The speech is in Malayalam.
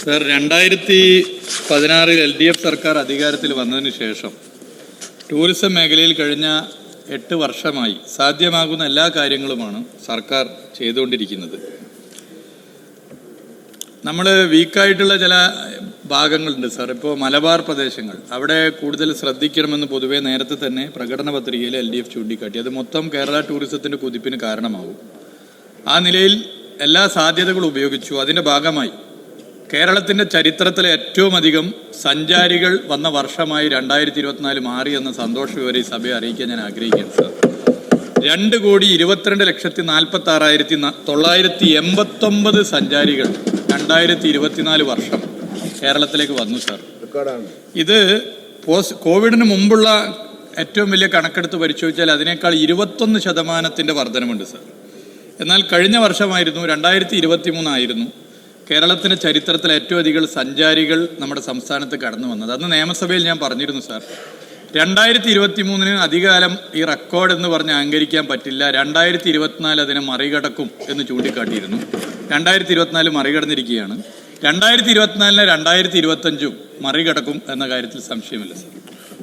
സർ, 2016 LDF സർക്കാർ അധികാരത്തിൽ വന്നതിന് ശേഷം ടൂറിസം മേഖലയിൽ കഴിഞ്ഞ 8 വർഷമായി സാധ്യമാകുന്ന എല്ലാ കാര്യങ്ങളുമാണ് സർക്കാർ ചെയ്തുകൊണ്ടിരിക്കുന്നത്. നമ്മൾ വീക്കായിട്ടുള്ള ചില ഭാഗങ്ങളുണ്ട് സാർ. ഇപ്പോൾ മലബാർ പ്രദേശങ്ങൾ, അവിടെ കൂടുതൽ ശ്രദ്ധിക്കണമെന്ന് പൊതുവേ നേരത്തെ തന്നെ പ്രകടന പത്രികയിൽ LDF ചൂണ്ടിക്കാട്ടി. അത് മൊത്തം കേരള ടൂറിസത്തിൻ്റെ കുതിപ്പിന് കാരണമാകും. ആ നിലയിൽ എല്ലാ സാധ്യതകളും ഉപയോഗിച്ചു. അതിൻ്റെ ഭാഗമായി കേരളത്തിൻ്റെ ചരിത്രത്തിലെ ഏറ്റവും അധികം സഞ്ചാരികൾ വന്ന വർഷമായി 2024 മാറി എന്ന സന്തോഷ വിവരം ഈ സഭയെ അറിയിക്കാൻ ഞാൻ ആഗ്രഹിക്കുകയാണ് സാർ. 2,22,46,989 സഞ്ചാരികൾ 2024 വർഷം കേരളത്തിലേക്ക് വന്നു സാർ. ഇത് കോവിഡിന് മുമ്പുള്ള ഏറ്റവും വലിയ കണക്കെടുത്ത് പരിശോധിച്ചാൽ അതിനേക്കാൾ 21% വർധനമുണ്ട് സാർ. എന്നാൽ കഴിഞ്ഞ വർഷമായിരുന്നു 2023 ആയിരുന്നു കേരളത്തിൻ്റെ ചരിത്രത്തിൽ ഏറ്റവും അധികം സഞ്ചാരികൾ നമ്മുടെ സംസ്ഥാനത്ത് കടന്നു വന്നത്. അന്ന് നിയമസഭയിൽ ഞാൻ പറഞ്ഞിരുന്നു സാർ, 2023 അധികകാലം ഈ റെക്കോർഡ് എന്ന് പറഞ്ഞ് അഹങ്കരിക്കാൻ പറ്റില്ല, 2024 അതിനെ മറികടക്കും എന്ന് ചൂണ്ടിക്കാട്ടിയിരുന്നു. 2024 മറികടന്നിരിക്കുകയാണ്. 2024 2025 മറികടക്കും എന്ന കാര്യത്തിൽ സംശയമില്ല സാർ.